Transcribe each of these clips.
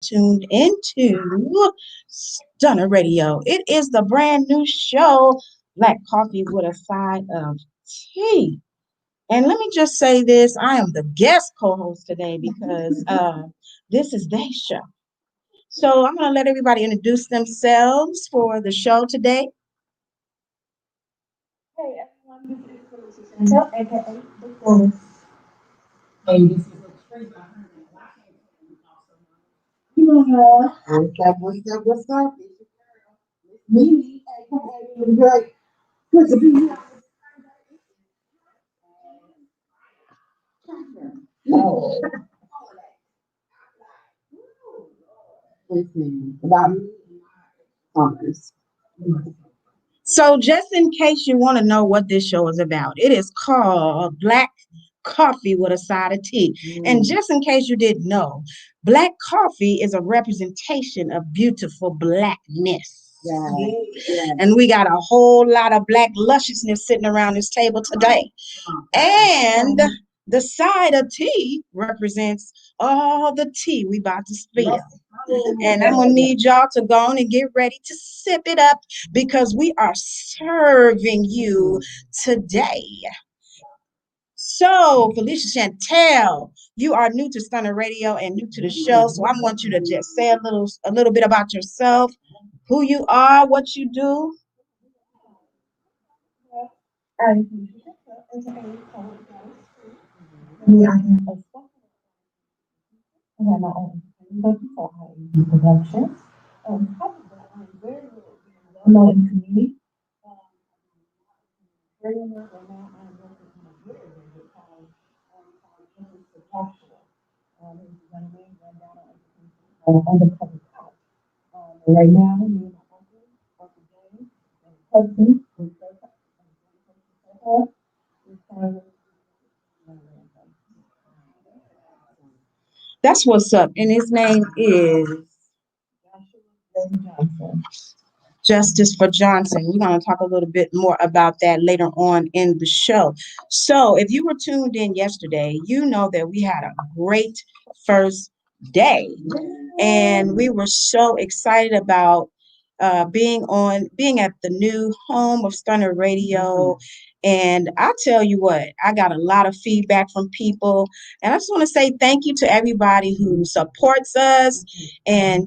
tuned into Stunner Radio. It is the brand new show, Black Coffee with a Side of Tea. And let me just say this, I am the guest co-host today because this is their show. So I'm going to let everybody introduce themselves for the show today. Hey everyone, this is Felicia Shantell, aka the Florist. Hey, this is Treva. What's up? It's your girl, Myss MeMe, aka the great. Good to be here. Oh, listen, about me and my commerce. So just in case you want to know what this show is about, it is called Black Coffee with a Side of Tea. And just in case you didn't know, black coffee is a representation of beautiful blackness. Yeah. And we got a whole lot of black lusciousness sitting around this table today. And the side of tea represents all the tea we about to spill. And I'm gonna need y'all to go on and get ready to sip it up because we are serving you today. So, Felicia Shantell, you are new to Stunner Radio and new to the show. So I want you to just say a little bit about yourself, who you are, what you do. I'm Felicia Shantell, aka Poet Ghost. And I am a spoken I have my own entertainment for IAB Productions. On top of that, I'm very well known in the community. Um, very well right now. I'm working on a very, very good cause called Justice for Joshua. He's a young man run down on undercover cop. Right now, me and my Uncle James, and husband, with her, is trying to That's what's up. And his name is Joshua J. Johnson. Justice for Johnson. We're going to talk a little bit more about that later on in the show. So, if you were tuned in yesterday, you know that we had a great first day, and we were so excited about being at the new home of Stunner Radio. And I tell you what, I got a lot of feedback from people, and I just want to say thank you to everybody who supports us, and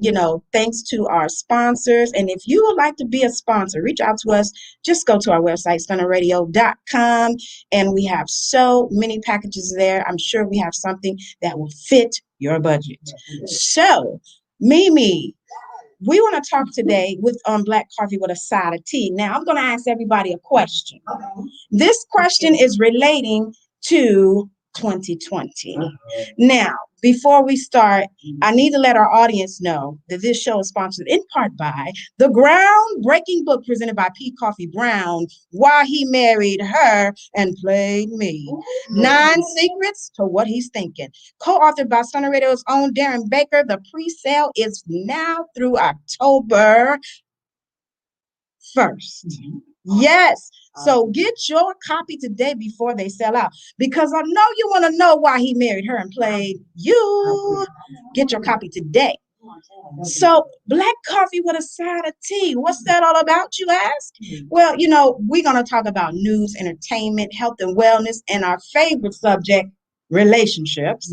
thanks to our sponsors. And if you would like to be a sponsor, reach out to us. Just go to our website, stunnerradio.com, and we have so many packages there. I'm sure we have something that will fit your budget. So, Mimi, we want to talk today on Black Coffee with a Side of Tea. Now, I'm going to ask everybody a question. This question is relating to 2020. Now, before we start, I need to let our audience know that this show is sponsored in part by the groundbreaking book presented by P. Coffee Brown, Why He Married Her and Played Me. 9 Secrets to What He's Thinking. Co-authored by Stunner Radio's own Darren Baker. The pre-sale is now through October 1st. Yes. So get your copy today before they sell out, because I know you want to know why he married her and played you. Get your copy today. So, Black Coffee with a Side of Tea. What's that all about, you ask? Well, we're going to talk about news, entertainment, health and wellness, and our favorite subject, relationships.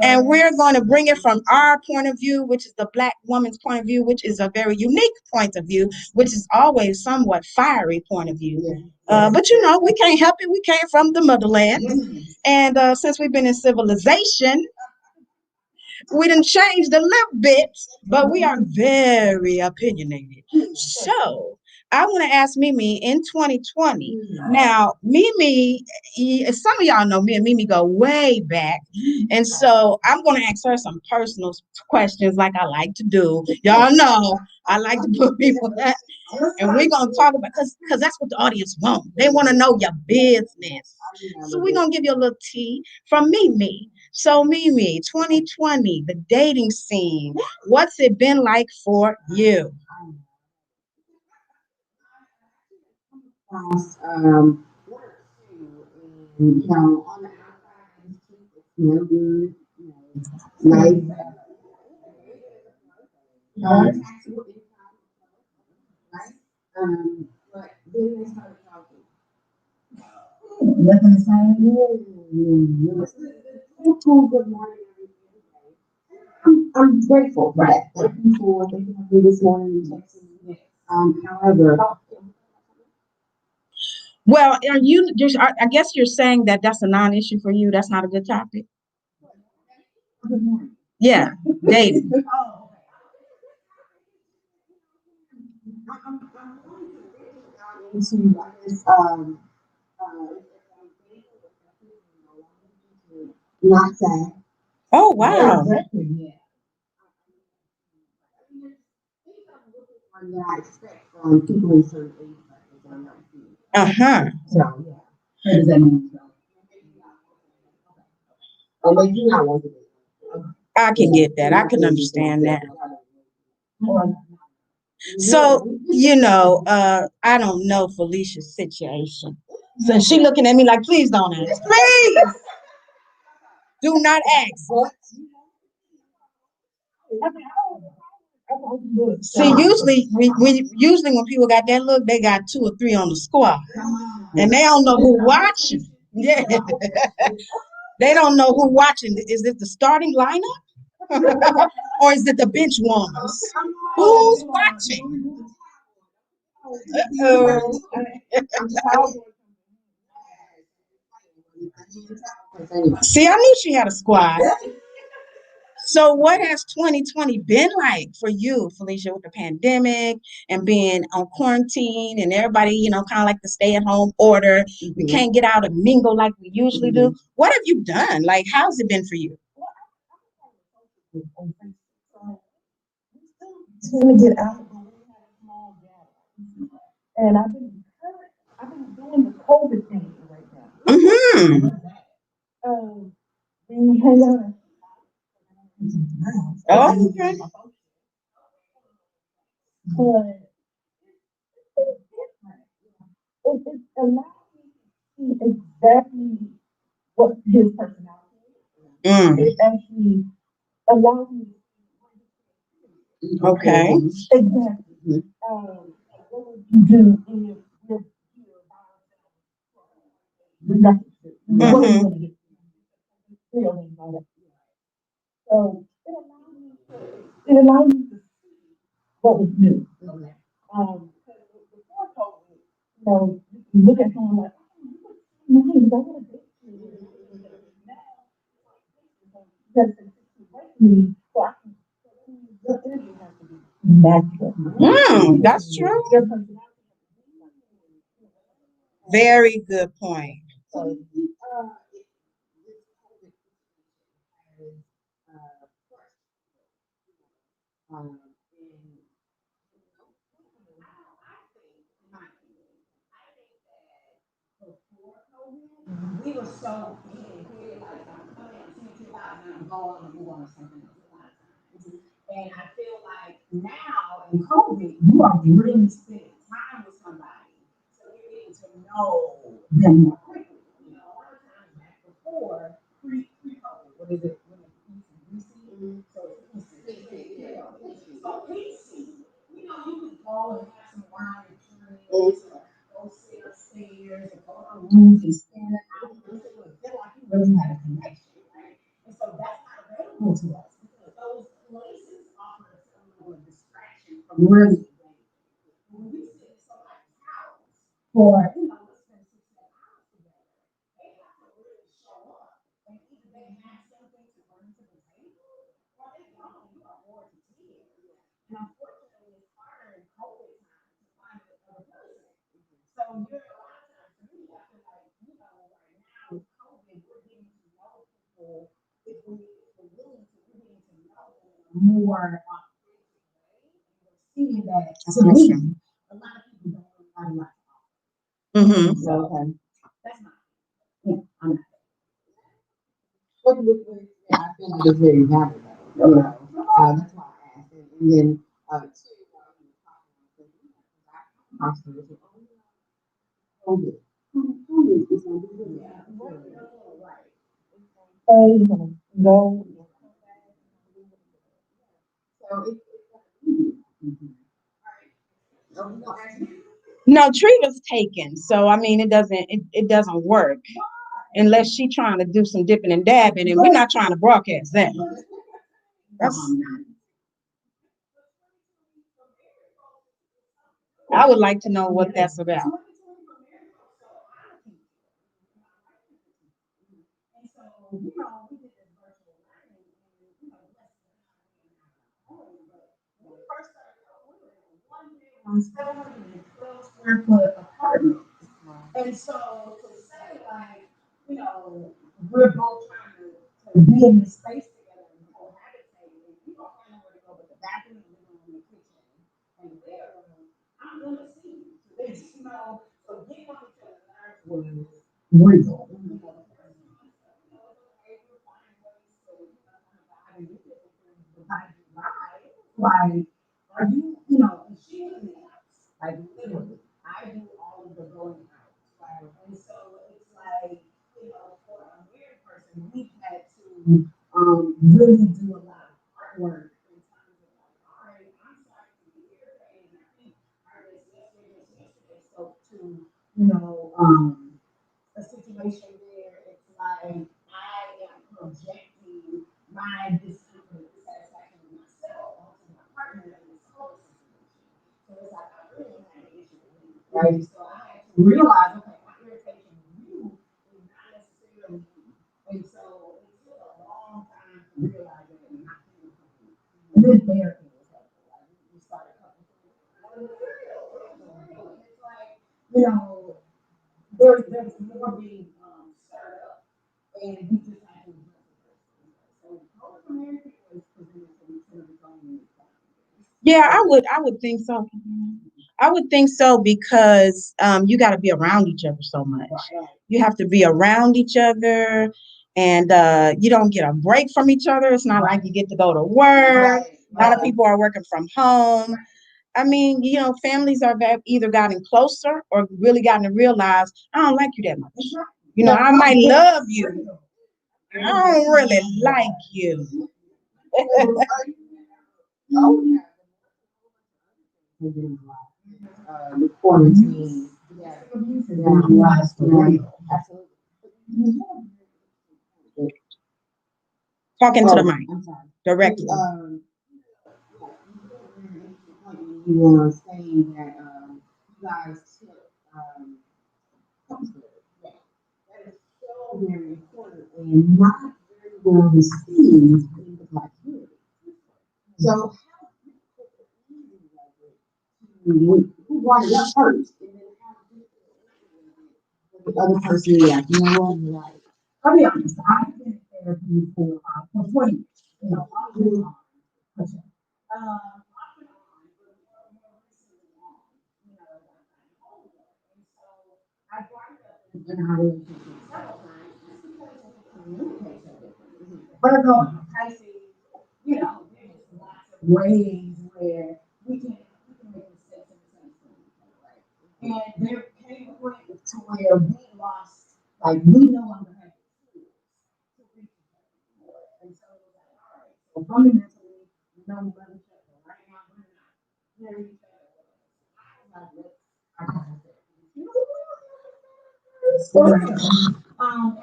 And we're going to bring it from our point of view, which is the Black woman's point of view, which is a very unique point of view, which is always somewhat fiery point of view. But we can't help it. We came from the motherland. And since we've been in civilization, we done changed a little bit, but we are very opinionated. So I want to ask Mimi in 2020. Now, Mimi, some of y'all know me and Mimi go way back. And so I'm going to ask her some personal questions like I like to do. Y'all know I like to put people that. And we're going to talk about, because that's what the audience wants. They want to know your business. So we're going to give you a little tea from Mimi. So Mimi, 2020, the dating scene, what's it been like for you? On the outside, it's cute, it smells good, nice. taxable income, right? But then they started talking. Nothing to say. Good morning, everybody. I'm grateful for that. Thank you for thinking of me this morning and texting me. However, Well, are you just? I guess you're saying that that's a non-issue for you. That's not a good topic. good morning. Yeah, dating. Oh, I'm into, I guess, not sad. Oh wow. Exactly, yeah. That I expect from people in certain age brackets that I'm not seeing. Uh-huh. So, yeah. What does that mean? Or maybe you not want to do it. I can get that. I can understand that. So, I don't know Felicia's situation. So she looking at me like, please don't ask. Please do not ask. See, usually when people got that look, they got 2 or 3 on the squad. And they don't know who watching. Yeah. They don't know who watching. Is it the starting lineup? Or is it the bench warmers? Who's watching? Uh-oh. See, I knew she had a squad. So what has 2020 been like for you, Felicia, with the pandemic and being on quarantine and everybody, kind of like the stay-at-home order? We can't get out and mingle like we usually do. What have you done? Like, how's it been for you? Trying to get out, and I've been doing the COVID thing right now. Mm-hmm. We hang out. Oh, okay. But it allows me to see exactly what his personality is. Mm. It actually allows me Okay. exactly what would you do if you're nothing. What are you Mm-hmm. going to get? Feeling about it. So it allows me to see what was new. Before COVID, you look at someone like, oh, you look nice, I want to date you. That's me, so I can, your energy has to be natural. That's true. Your personality. Very good point. So, and we were so hit like I'm coming up to 2000 and I'm going to move on to something else a lot of times. And I feel like now in COVID, you are really spending time with somebody. So you're getting to know them more quickly. A lot of times back before, pre-COVID, what is it? When it's PC? So it's PC. So PC, you could go and have some wine and drinks, or go sit upstairs, or go to rooms and stand out. It feel like you really had a connection, right? And so that's not available to us because those places offer us a little distraction from really when we sit in somebody's house for let's spend 6 hours together, they have to really show up. And either they have something to bring to the table or they don't. You are more to tears. And unfortunately, it's harder in COVID time to find another person. So you're a lot of times, for me, I feel like, right now with COVID, we're getting to know people if we're willing to, we're getting to know them in a more authentic way. And we're seeing that That's to me, awesome. a lot of people don't really have a lot to offer. Mm-hmm. So that's not, I'm not. Yeah, I feel like it's very valid though. That's why I asked. And then, two, COVID. COVID is going to be good. Yeah. Right. Say, go. So it's No, Treva's taken, so I mean it doesn't work unless she trying to do some dipping and dabbing, and we're not trying to broadcast that. That's, I would like to know what that's about. On 712 square foot apartment. And so to say like, we're both trying to be in this space together and cohabitate, and you don't find nowhere to go but the bathroom, the living room, the kitchen, and the bedroom, I'm gonna see you. So there's, so getting on each other's nerves was real. Like, are you, and she was in the house, like literally. I do all of the going out, right? And so it's like, for a weird person, we've had to really do a lot of hard work in terms of like, all right, I'm starting to be here, and I think our yesterday spoke to, a situation where it's like I am projecting my dissatisfaction with myself onto my partner in this whole situation. So it's like I really had an issue with me, right? So I had to realize, okay, my irritation with you is not necessarily you. And so it took a long time to realize that it's not you. And then therapy was helpful. Like we started talking. It's like, there's more being stirred up, and you just have to address it. So, Coach American was presented to me to Yeah, I would think so. I would think so because you got to be around each other so much. You have to be around each other, and you don't get a break from each other. It's not like you get to go to work. A lot of people are working from home. I mean, families have either gotten closer or really gotten to realize I don't like you that much. I might love you. I don't really like you. the quarantine. Yeah, last absolutely. Talking to the mic I'm sorry. directly. You were saying that you guys took comfort. Yeah, that is so very important and not very well received in the Black community. So how who brought it up first, and then how did the other person react? You know what? Like, I'll be honest. I've been in therapy for 20 years. I'm really on. Off and on, but more recently on. And so I brought it up in our relationship several times just because we communicate so differently. Virgo and Pisces, there's lots of ways where we can make mistakes and misunderstand each other, right? And there came a point to where we lost, like we no longer had the tools to reach each other anymore. And so it was like, all right, so fundamentally, we know we love each other. Right now, we're not hearing each other. I was like, I got it.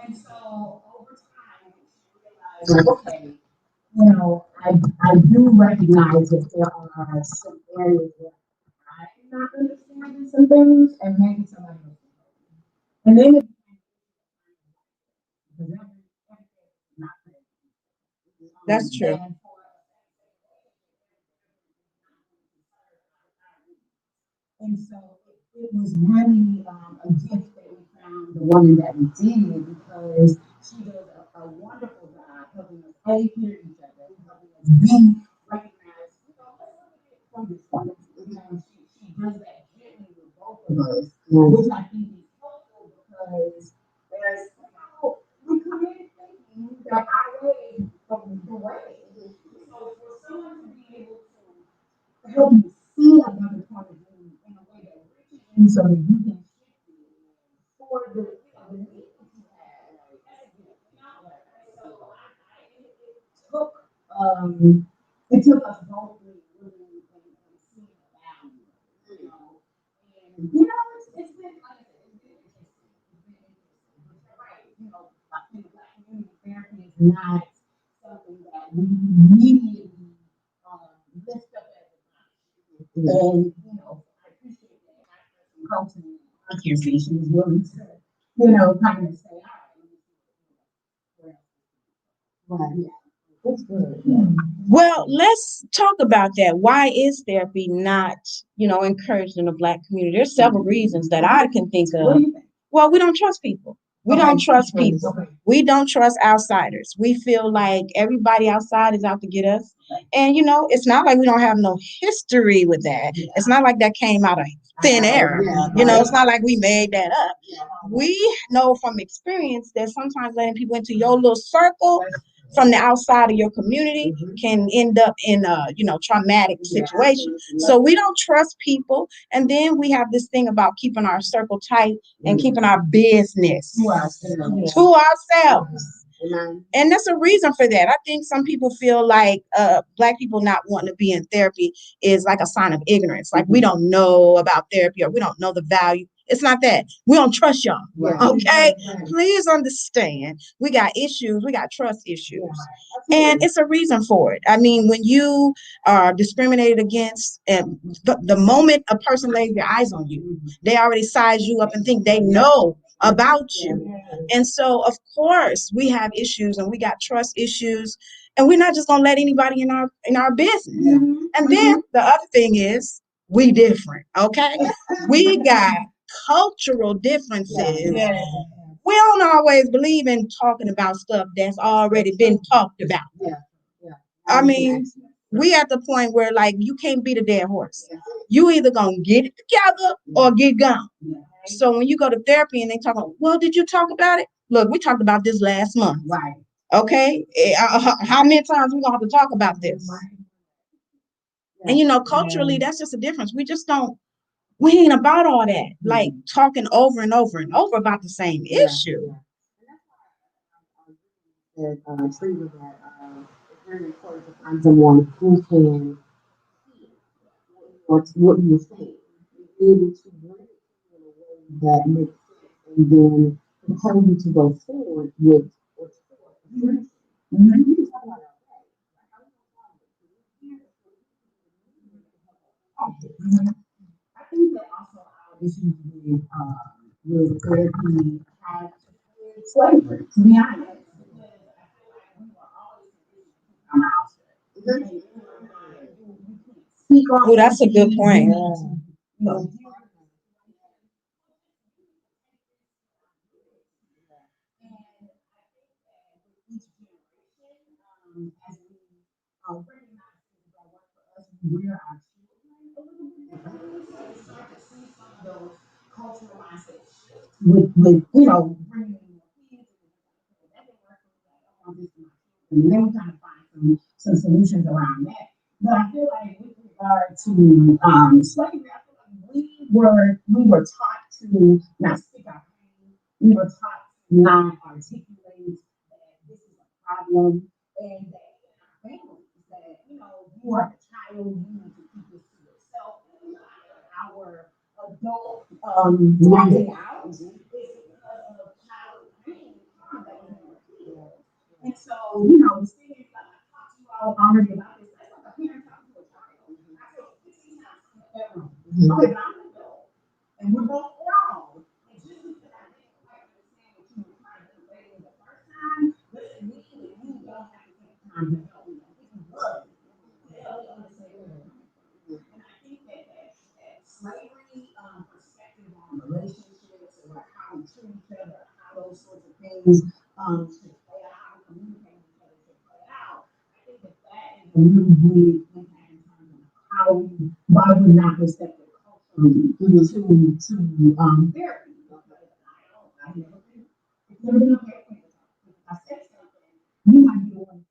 And so over time, we realized, okay, I do recognize that there are some areas where I'm not understanding some things, and maybe somebody else. And then it That's true. And so it was really a gift that we found the woman that we did because she does a wonderful job helping us hear each other, helping us be recognized. From this point, she does that gently with both of us, which I think is helpful because there's, we come in thinking that our way from the way. So for someone to be able to help you see another point of view in a way that reaches you so that you can shift it for the needs you have. So it took us both really, really not something that we immediately lift up as a and I appreciate that my person coaching accuracy. She was willing to, kind of say, all right, right, yeah. That's good. Yeah. Well, let's talk about that. Why is therapy not, encouraged in the Black community? There's several reasons that I can think What of. do you think? Well, we don't trust people. We don't trust people. Okay. We don't trust outsiders. We feel like everybody outside is out to get us. And, it's not like we don't have no history with that. Yeah. It's not like that came out of thin air. Yeah, It's not like we made that up. Yeah. We know from experience that sometimes letting people into your little circle from the outside of your community can end up in a traumatic situation. So we don't trust people, and then we have this thing about keeping our circle tight and keeping our business to ourselves. And that's a reason for that. I think some people feel like Black people not wanting to be in therapy is like a sign of ignorance. Like we don't know about therapy or we don't know the value. It's not that. We don't trust y'all. Okay? Please understand. We got issues. We got trust issues. And it's a reason for it. I mean, when you are discriminated against, and the moment a person lays their eyes on you, they already size you up and think they know about you. And so, of course, we have issues and we got trust issues, and we're not just gonna let anybody in our business. And then the other thing is we different, okay? We got cultural differences. We don't always believe in talking about stuff that's already been talked about. I mean, we at the point where like you can't beat a dead horse. You either gonna get it together or get gone. So when you go to therapy and they talk about, well, did you talk about it? Look, we talked about this last month. Right. Okay. How many times we gonna have to talk about this? And culturally, that's just a difference. We ain't about all that. Like talking over and over and over about the same issue. That Treva, that it's very important to find someone who can see what you're saying, be able to bring it in a way that makes sense, and then propel you to go forward with what's forward. You can talk about that. I think that also our issues with therapy have with slavery, to be honest. Speak on. Oh, that's a good point. No. As we recognize things that work for us, we wear our children a little bit. We start to see some of those cultural mindsets shift with bringing in more kids and that didn't work for me. I don't want this for my children. And then we kind of find some solutions around that. But I feel like with regard to slavery, I feel like we were taught to not speak our pain. We were taught to not articulate that this is a problem and that in our families that you are the child, you need to keep this to yourself. And our adult acting out is because of child pain that we never healed. And so, the thing is, like I talked to you all already about this. That's like a parent talking to a child. I feel 15 times in that room. Okay, but I'm an adult, and we're both grown. And just because I didn't quite understand what you were trying to convey the first time, doesn't mean that you don't have to take time to help me. If you love me, help me understand where you're coming from. And I think that slavery perspective on relationships or how we treat each other, how those sorts of things should play out, how we communicate with each other should play out. I think that is a really big impact in terms of why we're not receptive culturally to therapy. Because I've never been, it's never been okay for me to talk. If I say something, you might be the one to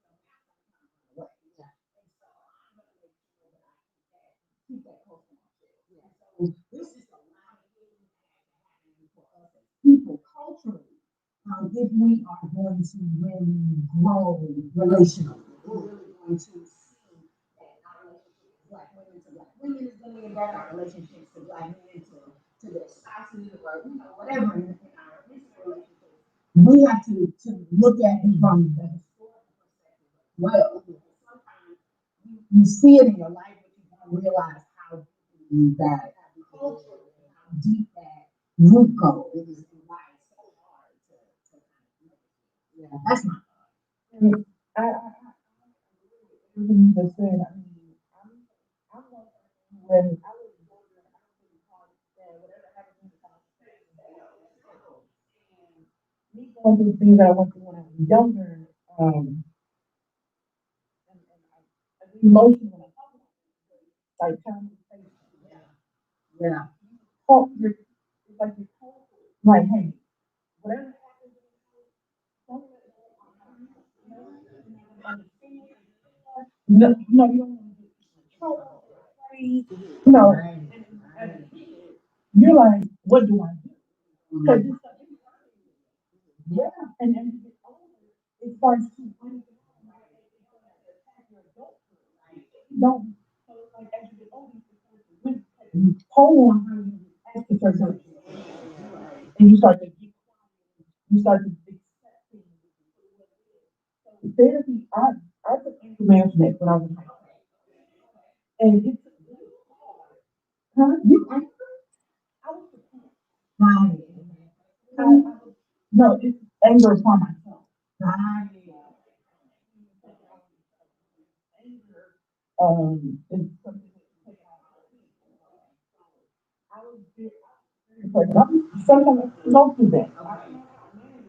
tell me I'm away. And so I'm going to make sure that I keep that close to my chest. So there's just a lot of healing that has to happen for us as people culturally. If we are going to really grow relationally, we're really going to see that our relationship with Black women to Black women is going to get better, our relationships to Black men to their spouses or whatever in our relationships. We have to look at it from the well. Sometimes you see it in your life, but you don't realize how deep that culture, how deep that root goes. It is why it's so hard to yeah, that's my And everything you just said, I mean, I'm when I was younger, I was really hard to say whatever happened to me, me going through things that I went through when I was younger, I get emotional when I talk about it, like trying to say, yeah. talk, it's like you talk, like, hey, whatever happens, don't let it understand. No, no, you don't want to get in trouble, afraid, you know, and you're like, what do I do? Because it's like, yeah, and you get older, it starts to attack your adulthood. Don't, so it's like as you get older, it starts to really take a toll on how you act to certain things. And you start to get, you start to accept things. So therapy, I took anger management when I was in high school. And it's huh? You angry? I was Right. no, it's anger upon myself. Right. Anger, is something that you take out on people. I was very, sometimes I go through that.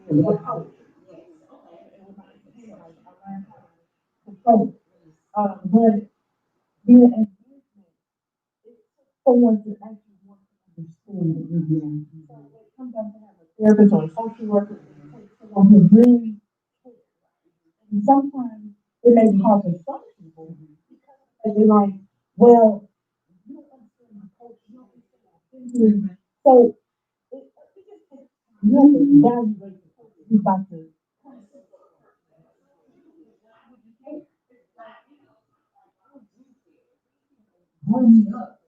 And with power. And with my hand, I learned how to control it. But being an engagement, it took someone to actually want to understand what you're doing. So when it comes down to have a therapist or a social worker, it takes someone who really cares. And sometimes it may be hard for some people because they're like, well, you don't understand my culture, you don't understand my history. So it just takes time. You have to evaluate the culture. You got to Bring me up.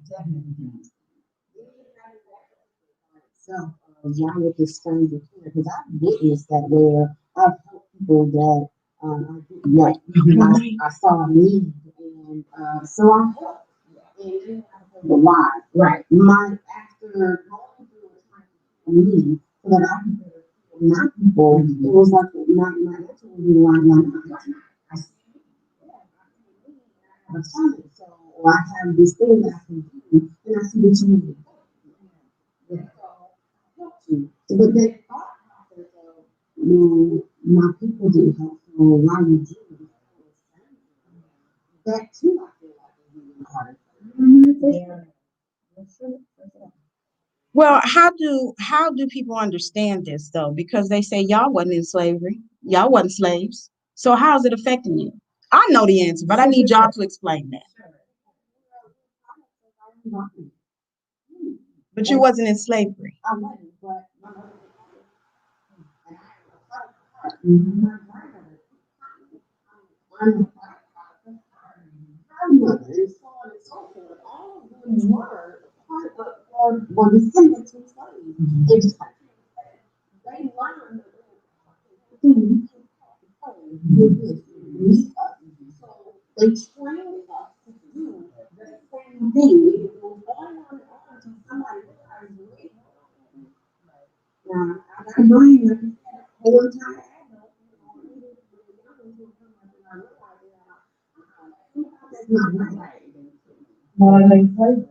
Definitely. So, y'all with this strange care because I've witnessed that where I've helped people that I didn't know. I saw a need and so I helped. And then I don't know why. Right. My after going through a time of need so that I could better feel my people, it was like my answer would be like I see I have a talent, so or I have this thing that I can do and I see that you need it. Yeah. So, but that thought process of, my people didn't help, so why would you? That too, I feel like is really hard. Yeah. Well, how do people understand this though? Because they say y'all wasn't in slavery, y'all wasn't slaves. So how's it affecting you? I know the answer, but I need y'all to explain that. But you wasn't in slavery. I wasn't, but my mother and I have a lot of heart. My grandmother, I'm a grandmother, and so on and so forth. All of them were part of were descendants of slaves. They just like they learned things with this beneath us. So they trained us to do the same thing. It was on until somebody realized, wait, now I got mine like whole time. That's not right. more than slavery.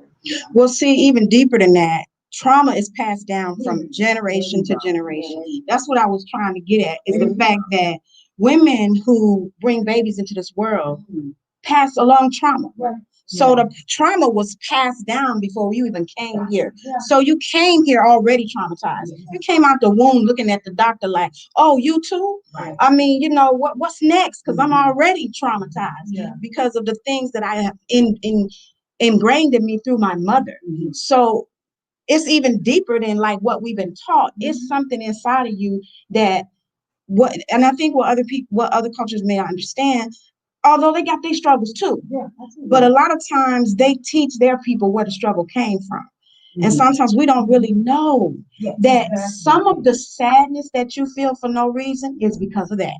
Well, see, even deeper than that, trauma is passed down from generation to generation. That's what I was trying to get at, is the fact that women who bring babies into this world pass along trauma. So the trauma was passed down before you even came here. So you came here already traumatized. You came out the womb looking at the doctor like, oh, you too? I mean, what's next? Because I'm already traumatized because of the things that I have ingrained in me through my mother. So it's even deeper than like what we've been taught. It's something inside of you that and I think what other cultures may not understand, although they got their struggles too. But a lot of times they teach their people where the struggle came from. And sometimes we don't really know that some of the sadness that you feel for no reason is because of that.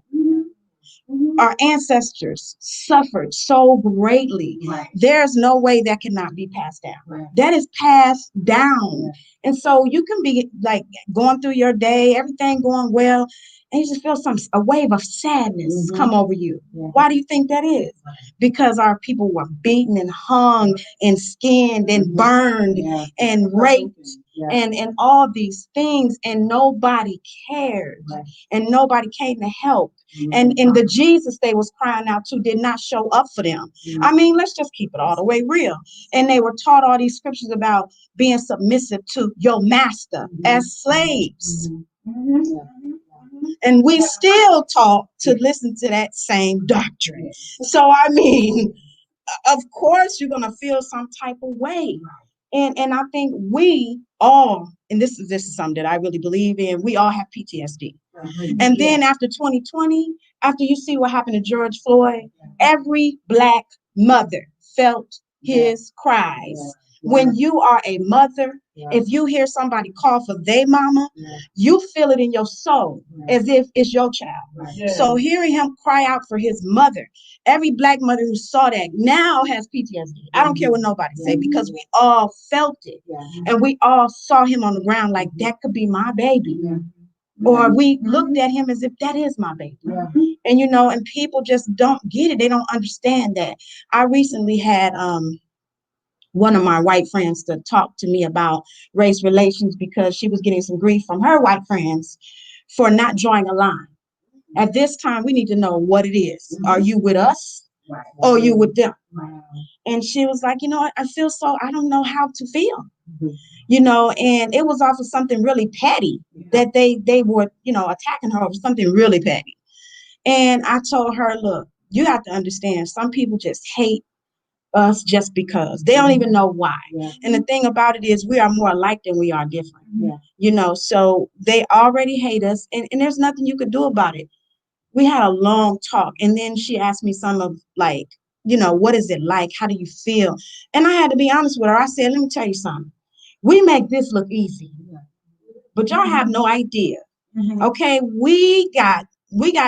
Our ancestors suffered so greatly. There's no way that cannot be passed down. That is passed down. And so you can be like going through your day, everything going well, and you just feel a wave of sadness come over you. Why do you think that is? Because our people were beaten and hung and skinned and burned and raped and all these things, and nobody cared and nobody came to help. And the Jesus they was crying out to did not show up for them. I mean, let's just keep it all the way real. And they were taught all these scriptures about being submissive to your master as slaves. And we still taught to listen to that same doctrine. So, I mean, of course you're going to feel some type of way. And I think we all, and this is something that I really believe in, we all have PTSD. And then after 2020, after you see what happened to George Floyd, every Black mother felt his cries. When you are a mother, if you hear somebody call for their mama, you feel it in your soul as if it's your child. So hearing him cry out for his mother, every Black mother who saw that now has PTSD. I don't care what nobody say, because we all felt it. And we all saw him on the ground like that could be my baby. Or we looked at him as if that is my baby. And and people just don't get it. They don't understand that. I recently had one of my white friends to talk to me about race relations, because she was getting some grief from her white friends for not drawing a line. At this time, we need to know what it is. Are you with us or are you with them? And she was like, I feel I don't know how to feel. And it was off of something really petty that they were, attacking her over something really petty. And I told her, look, you have to understand, some people just hate us just because. They don't even know why. And the thing about it is we are more alike than we are different. So they already hate us, and there's nothing you could do about it. We had a long talk, and then she asked me some of like, what is it like? How do you feel? And I had to be honest with her. I said, let me tell you something. We make this look easy, but y'all have no idea. Okay, we got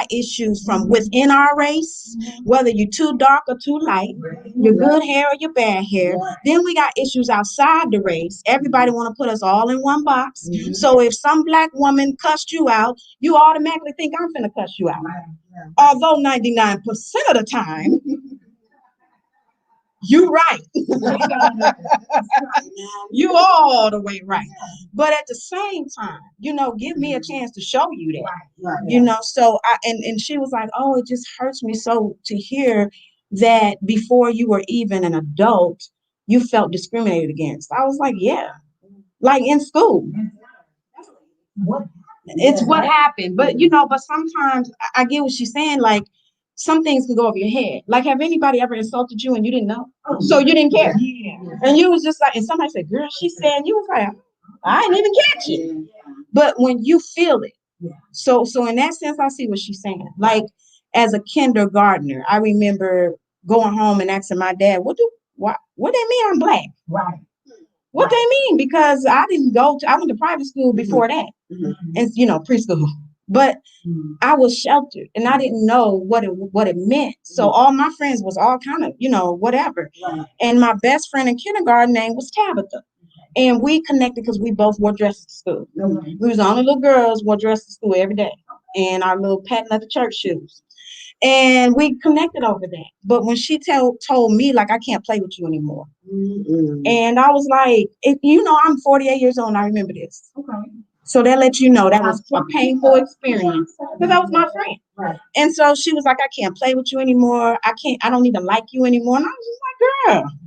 issues from within our race, whether you're too dark or too light, your good hair or your bad hair. Then we got issues outside the race. Everybody want to put us all in one box. So if some Black woman cussed you out, you automatically think I'm finna cuss you out. Although 99% of the time, you right. You all the way right. But at the same time, give me a chance to show you that. So and she was like, oh, it just hurts me so to hear that before you were even an adult, you felt discriminated against. I was like, yeah, like in school. It's what happened. But but sometimes I get what she's saying, like some things can go over your head. Like, have anybody ever insulted you and you didn't know? So you didn't care. And you was just like, and somebody said, girl, she said, and you was like, I didn't even catch it. But when you feel it, so in that sense, I see what she's saying. Like, as a kindergartner, I remember going home and asking my dad, what they mean I'm Black? What they mean? Because I went to private school before that. And preschool. But I was sheltered and I didn't know what it meant. So all my friends was all kind of, whatever. And my best friend in kindergarten name was Tabitha. And we connected because we both wore dresses to school. We was the only little girls wore dresses to school every day. And our little patent leather church shoes. And we connected over that. But when she told me, like, I can't play with you anymore. And I was like, I'm 48 years old and I remember this. So that lets you know that was a painful experience, because that was my friend. And so she was like, I can't play with you anymore. I don't even like you anymore. And I was just like,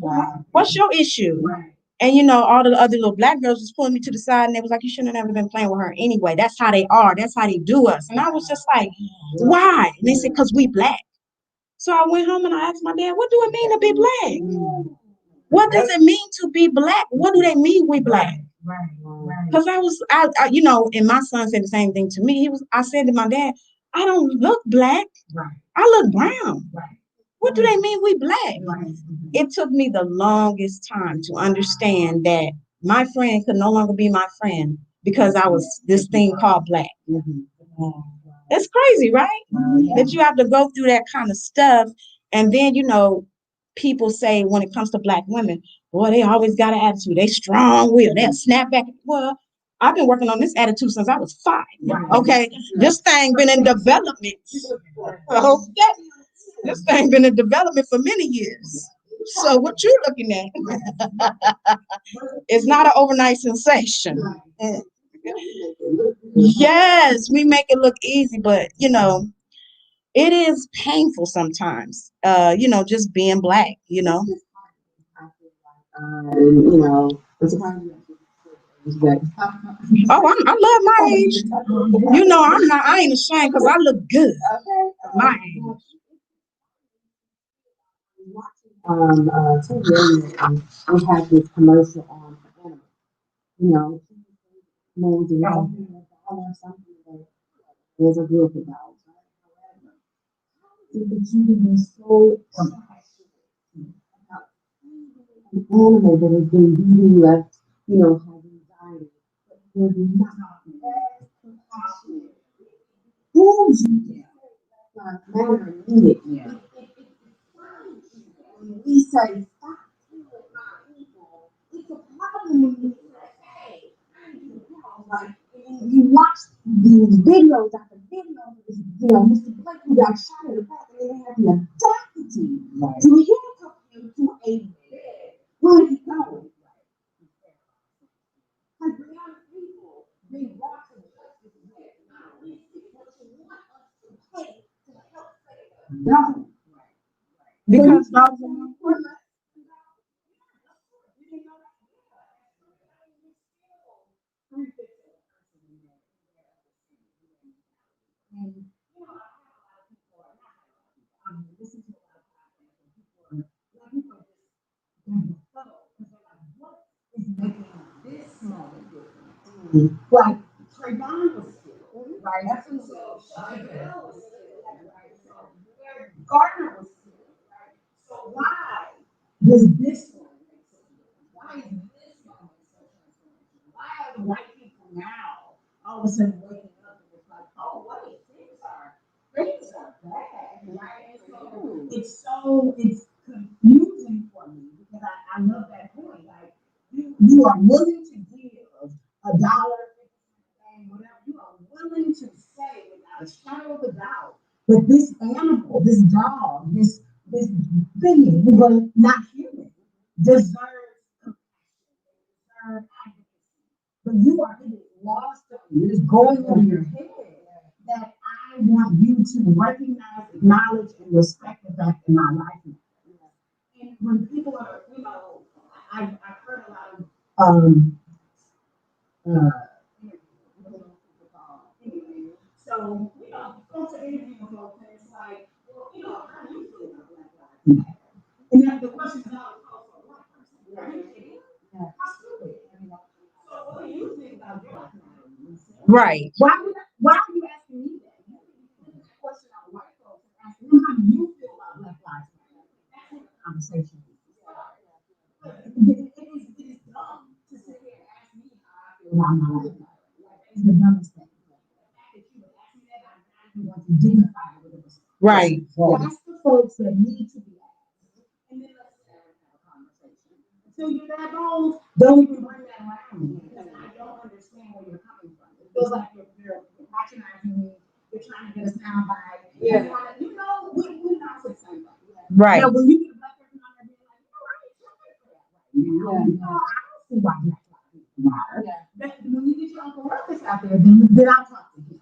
girl, what's your issue? And all the other little Black girls was pulling me to the side and they was like, you shouldn't have ever been playing with her anyway. That's how they are. That's how they do us. And I was just like, why? And they said, because we Black. So I went home and I asked my dad, what do it mean to be Black? What does it mean to be Black? What do they mean we Black? Because I and my son said the same thing to me. I said to my dad, I don't look Black. I look brown. What do they mean we Black? It took me the longest time to understand that my friend could no longer be my friend because I was this thing called black. It's crazy, right? That you have to go through that kind of stuff. And then, people say when it comes to black women, boy, they always got an attitude. They strong willed. They'll snap back. Well, I've been working on this attitude since I was 5. Okay. This thing been in development. Okay. This thing been in development for many years. So what you looking at? It's not an overnight sensation. Yes, we make it look easy, but it is painful sometimes. Just being black. Oh, I love my age. I ain't ashamed because I look good. My age. TV and we had this commercial on for animals. You know, moles and or something that there's a group of dogs. The children is so an animal that has been beaten left, has anxiety, but was not as compassionate. Who manner needed. When we say stop killing my people, it's a problem when we say, hey, like you watch these videos after videos of this, Mr. Blake who got shot in the back and they had the audacity to handcuff him to a bed. Where he going? Like reality people being brought to justice with not realistic what you want us to pay to help save us. No. Because dogs are more important. Like Treva was still, right? That's himself. Shantell was still, right? So Gardner was still, right? So why does this one make such a difference? Why is this one make such a difference? Why are the white people now all of a sudden waking up and it's like, oh wait, things are bad, right? And so it's confusing for me because I love that point. Like you are willing to give $1, whatever, you are willing to say without a shadow of a doubt that this animal, this dog, this being who was not human deserves compassion, deserves advocacy. But it is lost on you, it is going over your head that I want you to recognize, acknowledge, and respect the fact in my life. And when people are, I've heard a lot of uh, so, folks are interviewing folks, and it's like, well, how do you feel about Black Lives Matter? And then the question is always posed for a white person. Are you kidding? How stupid? So, what do you think about your Black Lives Matter? Right. Why are you asking me that? You put that question on white folks and asking them how do you feel about Black Lives Matter? That's what the conversation is. It is dumb to sit here and ask me how I feel about my life. It's the dumbest thing. Want to dignify it with a response. Right. That's the folks that need to be asked. And then let's sit down and have a conversation. Until you're that old, don't even bring that around me because I don't understand where you're coming from. It feels like you're patronizing me. You're trying to get a sound bite. Yeah. We're not the same thing. Right. When you get a black person on there being like, I ain't trying for that right now. I don't see why black lives matter. When you get your Uncle Ruckus out there, then I'll talk to him.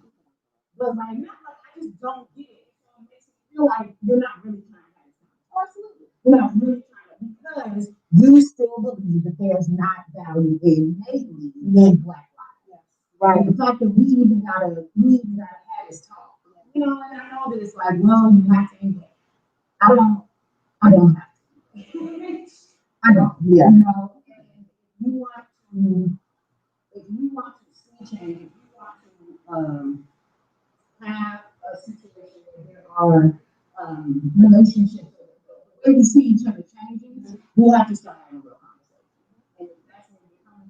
But right now, I just don't get it. So it makes me feel like you're not really trying to have this conversation. Absolutely. You're not really trying to, because you still believe that there's not value innately in Black lives. Yes. Right. And the fact that we even gotta have this talk. And I know that it's like, well, you have to end it. I don't have to. I don't. Yeah. If you want to see change, if you want to have a situation where there are relationships, the way we see each other changing, we'll have to start having a real conversation. And that's where we're coming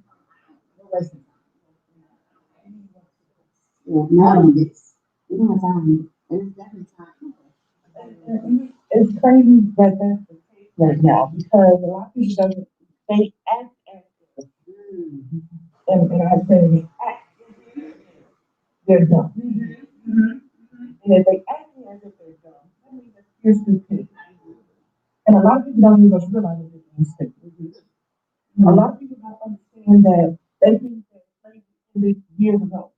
wasting time. Yeah, not on this. We don't have time. And it's definitely time. It's crazy that that's the case right now because a lot of people doesn't they act as if, and I say act they're dumb. And if they act as if they're dumb, that means that you're stupid. And a lot of people don't even realize that they're being stupid. A lot of people don't understand that they think that slavery ended years ago.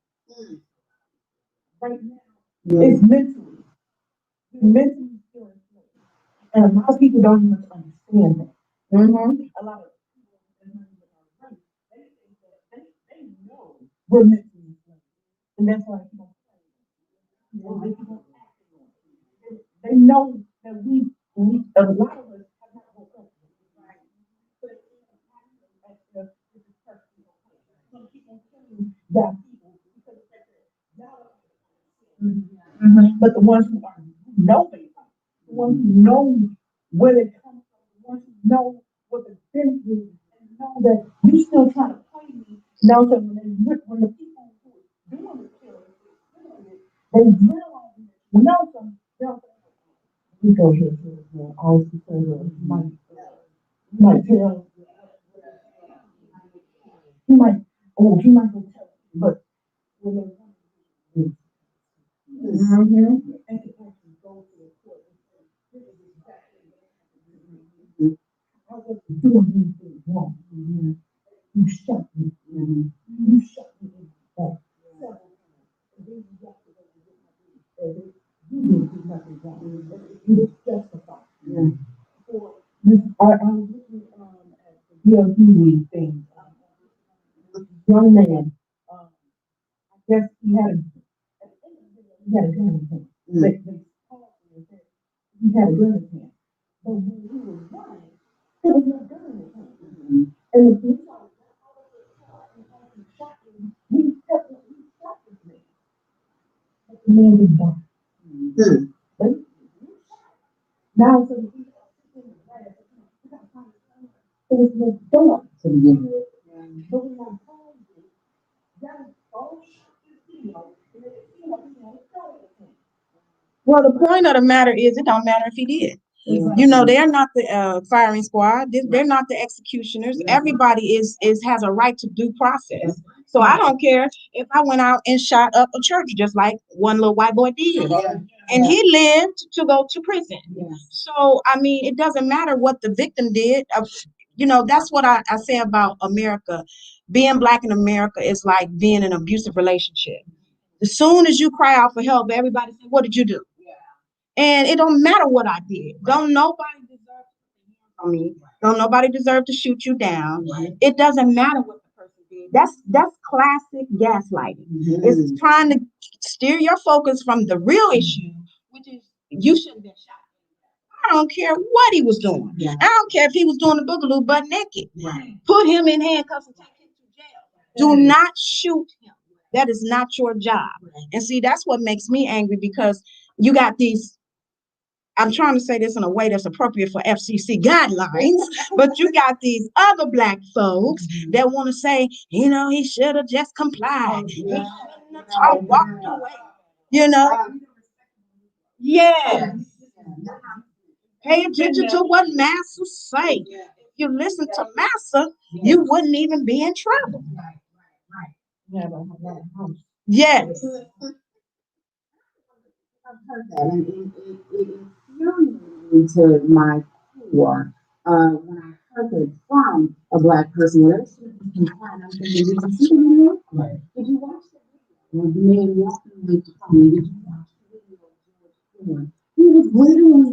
Right now, it's mentally. You're mentally still enslaved. And a lot of people don't even understand that. A lot of people that don't even know race, they think that they know we're mentally enslaved. And that's why they keep on playing. They keep on acting on it. They know that a lot of us have not woke up. Right? So they keep on acting as if this is perfectly okay. So they keep on killing y'all people because of that y'all are. But the ones who are who know they right, the ones who know where they come from, the ones who know what they've been through, and know that you still trying to play me, know that when the people who are doing the killing, they realize that you know some, they'll say, we go here to the house because you might tell, he might go tell, but when they come to and it actually goes to the court and says, this is exactly what I was doing these things wrong. You shot me. You shot me in the back. Several times. And then you got to go and get my baby. You didn't do nothing wrong. You was justified. So I was looking at the DLG thing. Young man, I guess at the end of the video, he had a gun in his hand. They called him and said he had a gun in his hand. But when he was running, there was no gun in his hand. And the police officer got out of his car and actually shot him. He shot this man. But the man didn't die. But he shot. Now, so the police officer in the grass, he got to find his gun. There was no gun to begin with. But when I told you, that was all shot this video, and it seemed like he had a gun in his hand. Well, the point of the matter is, it don't matter if he did. You know, they're not the firing squad. They're not the executioners. Everybody has a right to due process. So I don't care if I went out and shot up a church, just like one little white boy did, and he lived to go to prison. So I mean, it doesn't matter what the victim did. You know, that's what I say about America. Being black in America is like being in an abusive relationship. As soon as you cry out for help, everybody say, "What did you do?" And it don't matter what I did. Don't nobody deserve to me. Don't nobody deserve to shoot you down. It doesn't matter what the person did. That's classic gaslighting. It's trying to steer your focus from the real issue, which is you shouldn't have been shot. I don't care what he was doing. I don't care if he was doing the boogaloo butt naked. Put him in handcuffs and take him to jail. Do not shoot him. That is not your job. And see, that's what makes me angry because you got these. I'm trying to say this in a way that's appropriate for FCC guidelines, but you got these other black folks that want to say, you know, he should have just complied. He shouldn't have walked away. You know? Yes. Pay attention to what Massa say. If you listen to Massa, you wouldn't even be in trouble. Yes. I've heard that, and it infuriated me to my core when I heard it from a black person. Well, that's just I'm thinking, did you see the video? Did you watch the video? When the man walking away from me, did you watch the video of George Floyd? He was literally